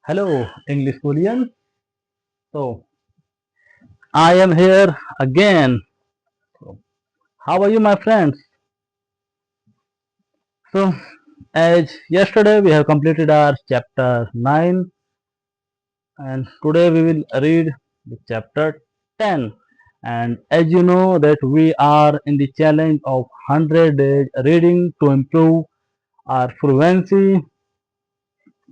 Hello, EnglishKulian. So, I am here again. So, how are you, my friends? So, as yesterday we have completed our chapter 9, and today we will read the chapter 10. And as you know, that we are in the challenge of 100 days reading to improve our fluency.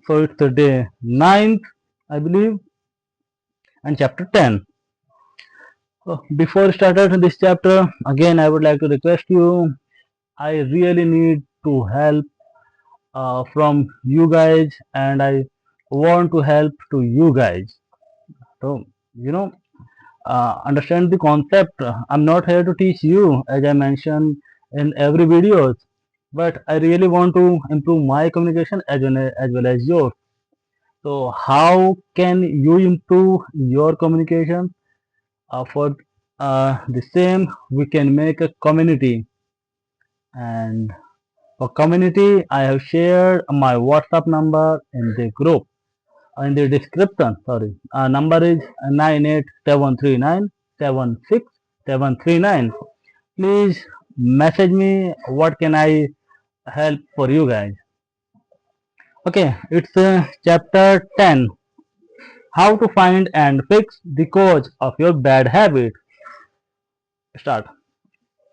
So, it's the day 9th, I believe, and chapter 10. So, before starting this chapter, again, I would like to request you. I really need to help from you guys, and I want to help to you guys. So, you know, understand the concept. I'm not here to teach you, as I mentioned in every videos, but I really want to improve my communication as well as yours. So, how can you improve your communication? For the same, we can make a community, and for community, I have shared my WhatsApp number in the group, in the description. Sorry, number is 9873976739. Please message me. What can I help for you guys? Okay, it's chapter 10. How to find and fix the cause of your bad habit. Start.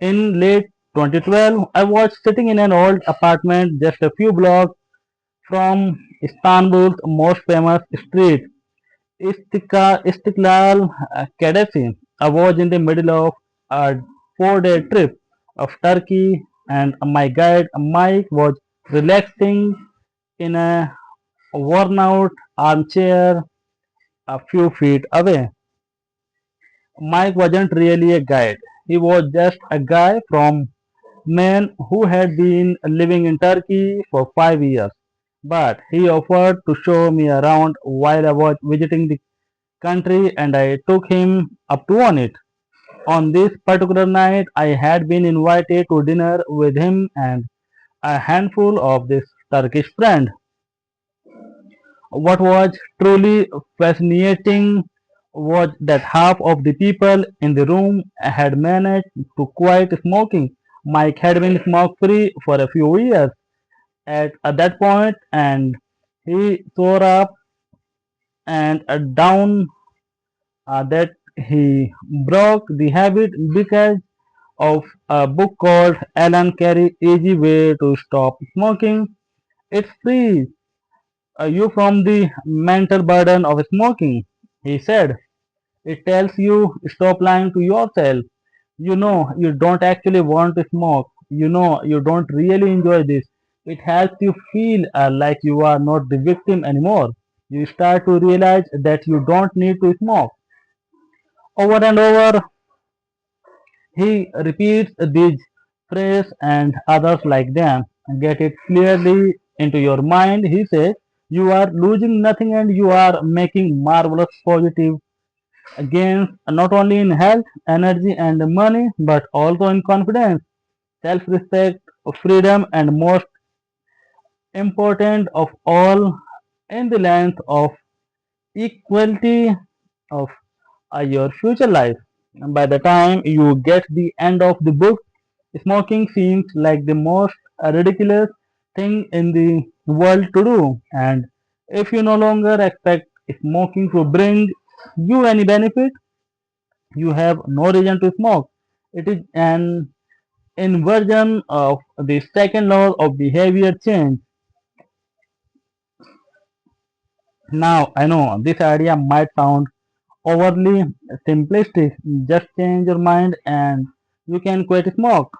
In late 2012, I was sitting in an old apartment just a few blocks from Istanbul's most famous street, Istiklal Caddesi. I was in the middle of a 4-day trip of Turkey, and my guide Mike was relaxing in a worn out armchair a few feet away. Mike wasn't really a guide, he was just a guy from man who had been living in Turkey for 5 years, but he offered to show me around while I was visiting the country, and I took him up on it. On this particular night, I had been invited to dinner with him and a handful of this Turkish friend. What was truly fascinating was that half of the people in the room had managed to quit smoking. Mike had been smoke free for a few years at that point, and he swore up and down that he broke the habit because of a book called Alan Carey Easy Way to Stop Smoking. It frees you from the mental burden of smoking, he said. It tells you stop lying to yourself. You know you don't actually want to smoke. You know you don't really enjoy this. It helps you feel like you are not the victim anymore. You start to realize that you don't need to smoke. Over and over, he repeats these phrases and others like them. Get it clearly into your mind. He says, you are losing nothing and you are making marvelous positive gains not only in health, energy, and money, but also in confidence, self respect, freedom, and most important of all, in the length of equality of your future life. And by the time you get the end of the book, smoking seems like the most ridiculous thing in the world to do. And if you no longer expect smoking to bring you any benefit, you have no reason to smoke. It is an inversion of the second law of behavior change. Now, I know this idea might sound overly simplistic. Just change your mind and you can quit smoke.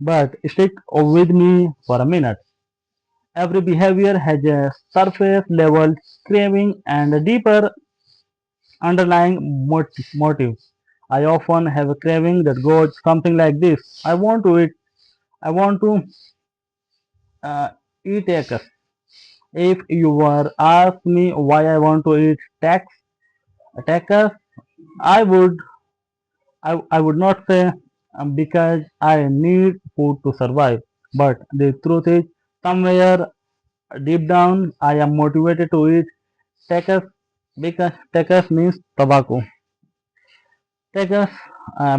But stick with me for a minute. Every behavior has a surface level craving and a deeper underlying motive. I often have a craving that goes something like this. I want to eat eggs. If you were asked me why I want to eat tacos, I would I would not say because I need food to survive. But the truth is, somewhere deep down, I am motivated to eat Takas, because takas means tobacco. Takas,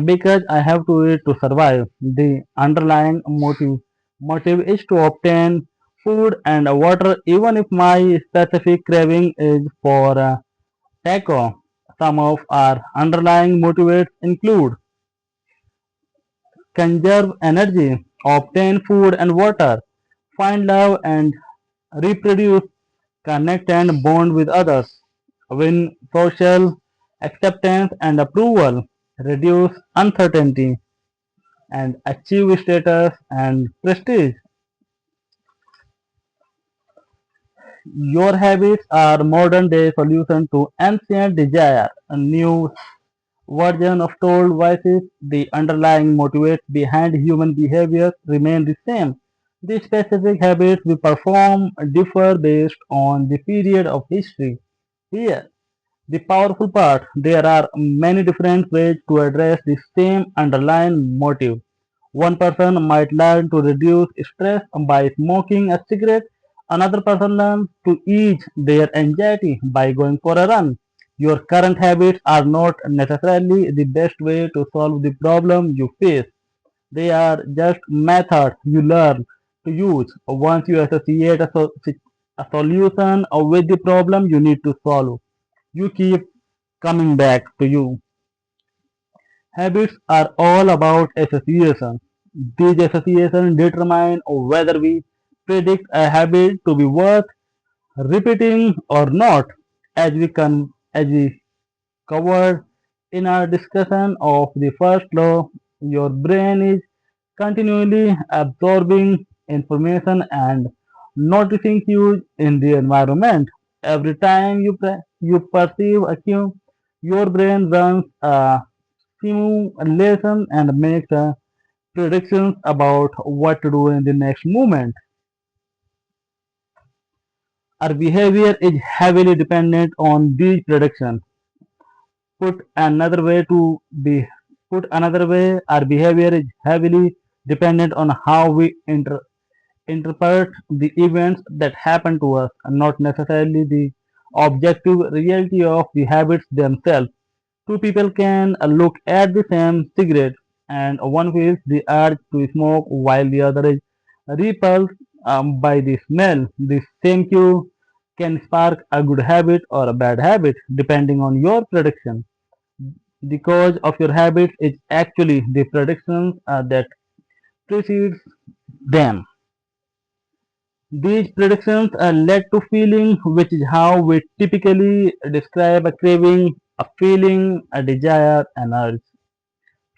because I have to eat to survive. The underlying motive is to obtain food and water, even if my specific craving is for taco. Some of our underlying motivates include conserve energy, obtain food and water, find love and reproduce, connect and bond with others, win social acceptance and approval, reduce uncertainty, and achieve status and prestige. Your habits are modern day solution to ancient desire, a new version of told voices. The underlying motivates behind human behavior remain the same. The specific habits we perform differ based on the period of history. Here, the powerful part, there are many different ways to address the same underlying motive. One person might learn to reduce stress by smoking a cigarette. Another person learns to ease their anxiety by going for a run. Your current habits are not necessarily the best way to solve the problem you face. They are just methods you learn to use. Once you associate a solution with the problem you need to solve, you keep coming back to you. Habits are all about association. These associations determine whether we predict a habit to be worth repeating or not. As we covered in our discussion of the first law, your brain is continually absorbing information and noticing cues in the environment. Every time you perceive a cue, your brain runs a simulation and makes predictions about what to do in the next moment. Our behavior is heavily dependent on these predictions. Put another way to be Put another way, our behavior is heavily dependent on how we interpret the events that happen to us, and not necessarily the objective reality of the habits themselves. Two people can look at the same cigarette and one feels the urge to smoke while the other is repulsed by the smell. The same cue can spark a good habit or a bad habit depending on your prediction. The cause of your habits is actually the predictions that precedes them. These predictions led to feeling, which is how we typically describe a craving, a feeling, a desire, an urge.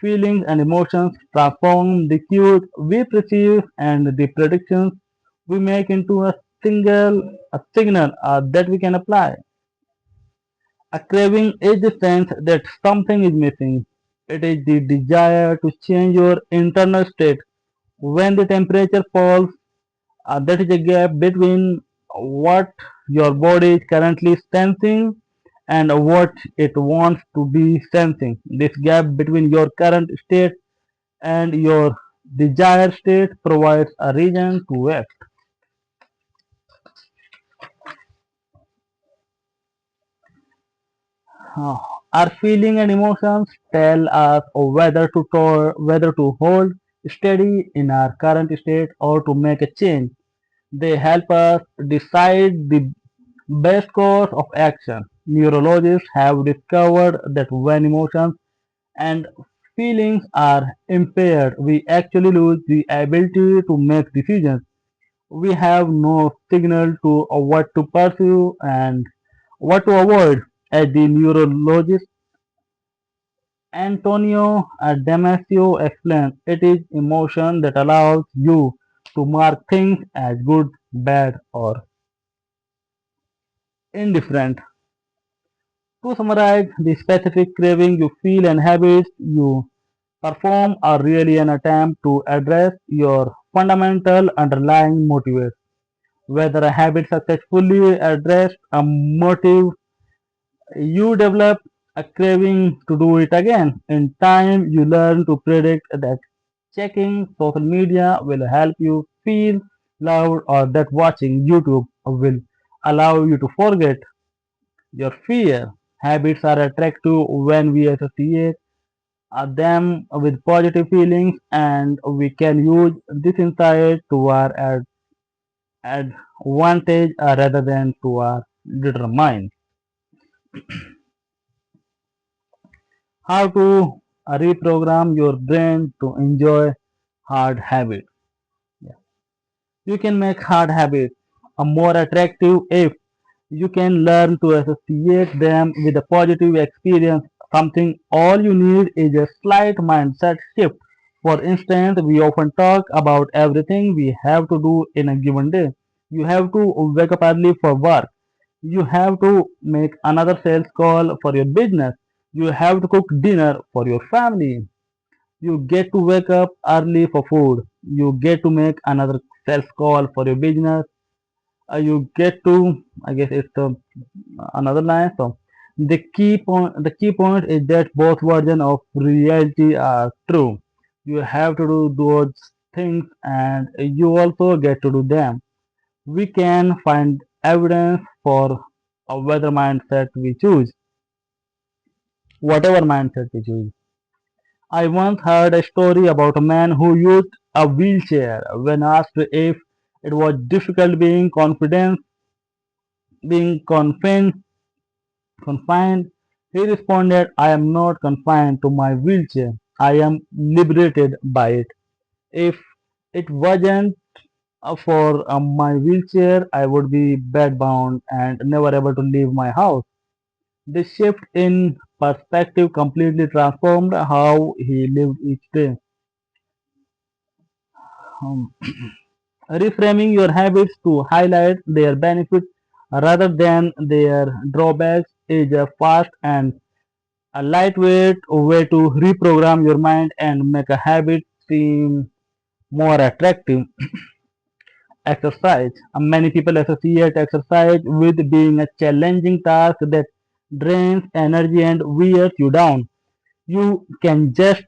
Feelings and emotions transform the cues we perceive and the predictions we make into a signal that we can apply. A craving is the sense that something is missing. It is the desire to change your internal state. When the temperature falls, that is a gap between what your body is currently sensing and what it wants to be sensing. This gap between your current state and your desired state provides a reason to act. Uh, our feeling and emotions tell us whether to hold steady in our current state or to make a change. They help us decide the best course of action. Neurologists have discovered that when emotions and feelings are impaired, we actually lose the ability to make decisions. We have no signal to what to pursue and what to avoid. As the neurologist Antonio Damasio explains, it is emotion that allows you to mark things as good, bad, or indifferent. To summarize, the specific craving you feel and habits you perform are really an attempt to address your fundamental underlying motives. Whether a habit successfully addressed a motive, you develop a craving to do it again. In time, you learn to predict that checking social media will help you feel loved or that watching YouTube will allow you to forget. your fear. Habits are attractive when we associate them with positive feelings, and we can use this insight to our advantage rather than to our determine. How to reprogram your brain to enjoy hard habits. Yeah. You can make hard habits more attractive if you can learn to associate them with a positive experience. Something all you need is a slight mindset shift. For instance, we often talk about everything we have to do in a given day. You have to wake up early for work. You have to make another sales call for your business. You have to cook dinner for your family. You get to wake up early for food. You get to make another sales call for your business. You get to, I guess it's another line. So the key point is that both versions of reality are true. You have to do those things and you also get to do them. We can find evidence for whether mindset we choose, whatever mindset we choose. I once heard a story about a man who used a wheelchair. When asked if it was difficult being confined, he responded, I am not confined to my wheelchair. I am liberated by it. If it wasn't for my wheelchair, I would be bedbound and never able to leave my house. This shift in perspective completely transformed how he lived each day. Um, Reframing your habits to highlight their benefits rather than their drawbacks is a fast and a lightweight way to reprogram your mind and make a habit seem more attractive. Exercise. Many people associate exercise with being a challenging task that drains energy and wears you down. You can just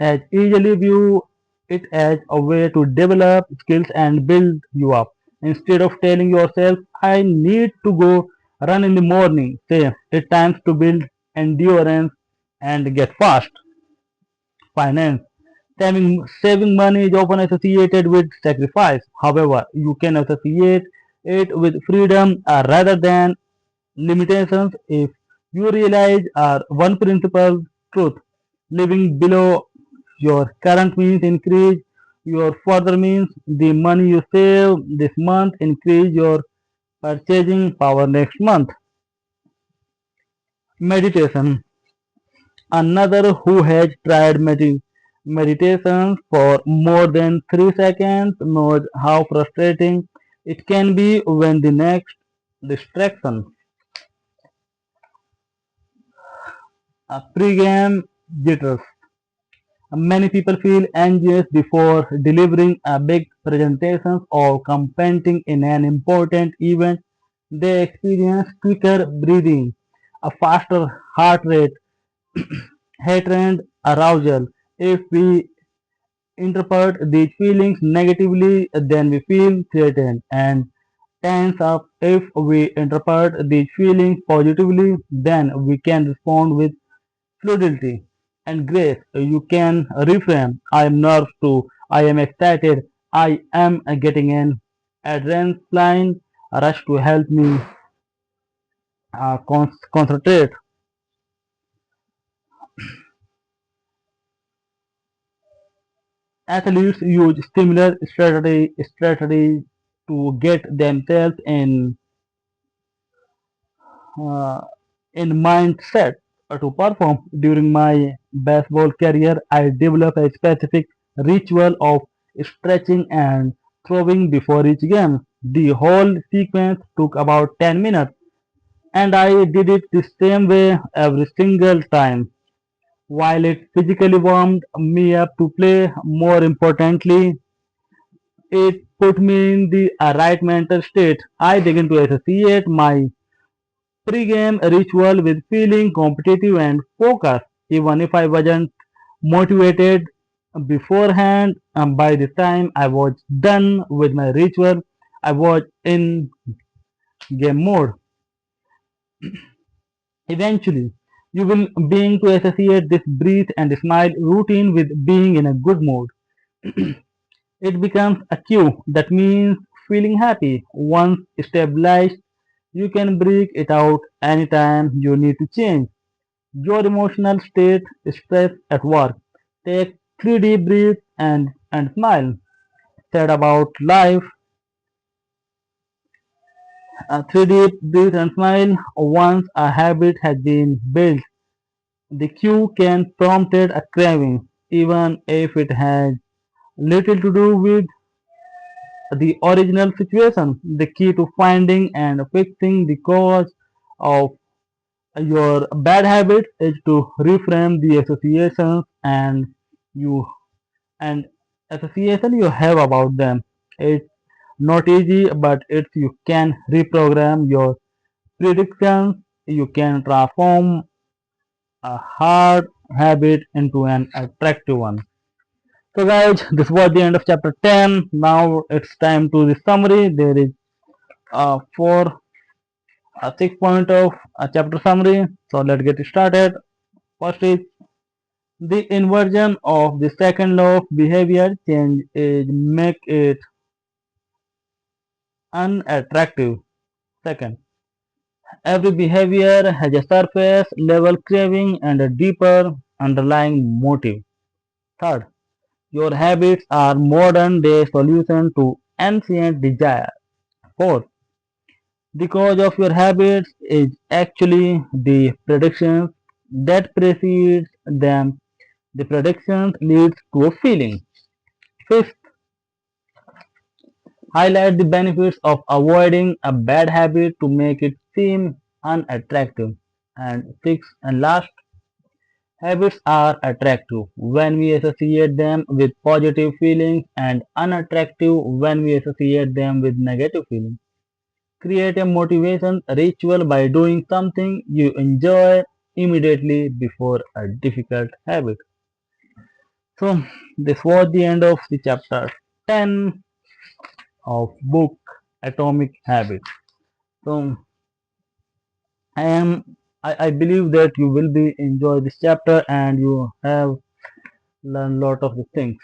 as easily view it as a way to develop skills and build you up. Instead of telling yourself, I need to go run in the morning, say, it's time to build endurance and get fast. Finance. Saving money is often associated with sacrifice. However, you can associate it with freedom rather than limitations if you realize one principal truth. Living below your current means increase your further means. The money you save this month increase your purchasing power next month. Meditation. Another who has tried meditation for more than 3 seconds knows how frustrating it can be when the next distraction. Pre-game jitters. Many people feel anxious before delivering a big presentation or competing in an important event. They experience quicker breathing, a faster heart rate, heightened arousal. If we interpret these feelings negatively, then we feel threatened and tense up. If we interpret these feelings positively, then we can respond with fluidity and grace. You can reframe I am nervous to I am excited. I am getting an adrenaline rush to help me concentrate. Athletes use similar strategy to get themselves uh, in mindset to perform. During my baseball career, I developed a specific ritual of stretching and throwing before each game. The whole sequence took about 10 minutes, and I did it the same way every single time. While it physically warmed me up to play, more importantly, it put me in the right mental state. I began to associate my pre-game ritual with feeling competitive and focused. Even if I wasn't motivated beforehand, by the time I was done with my ritual, I was in game mode. Eventually, you will being to associate this breathe and smile routine with being in a good mood. It becomes a cue that means feeling happy. Once stabilized, you can break it out anytime you need to change your emotional state, stress at work. Take 3 deep breaths and smile. Said about life, 3 deep breaths and smile. Once a habit has been built, the cue can prompt a craving, even if it has little to do with the original situation. The key to finding and fixing the cause of your bad habits is to reframe the associations you and association you have about them. It's not easy, but it's you can reprogram your predictions. You can transform a hard habit into an attractive one. So guys, this was the end of chapter 10. Now it's time to the summary. There is four 6 point of chapter summary. So let's get started. First is the inversion of the second law of behavior change is make it unattractive. Second, every behavior has a surface level craving and a deeper underlying motive. Third, your habits are modern day solution to ancient desire. Fourth, the cause of your habits is actually the predictions that precedes them. The predictions leads to a feeling. Fifth, highlight the benefits of avoiding a bad habit to make it seem unattractive. And sixth and last, habits are attractive when we associate them with positive feelings and unattractive when we associate them with negative feelings. Create a motivation ritual by doing something you enjoy immediately before a difficult habit. So, this was the end of the chapter 10 of book Atomic Habits. So, I am I believe that you will be enjoy this chapter and you have learned lot of the things.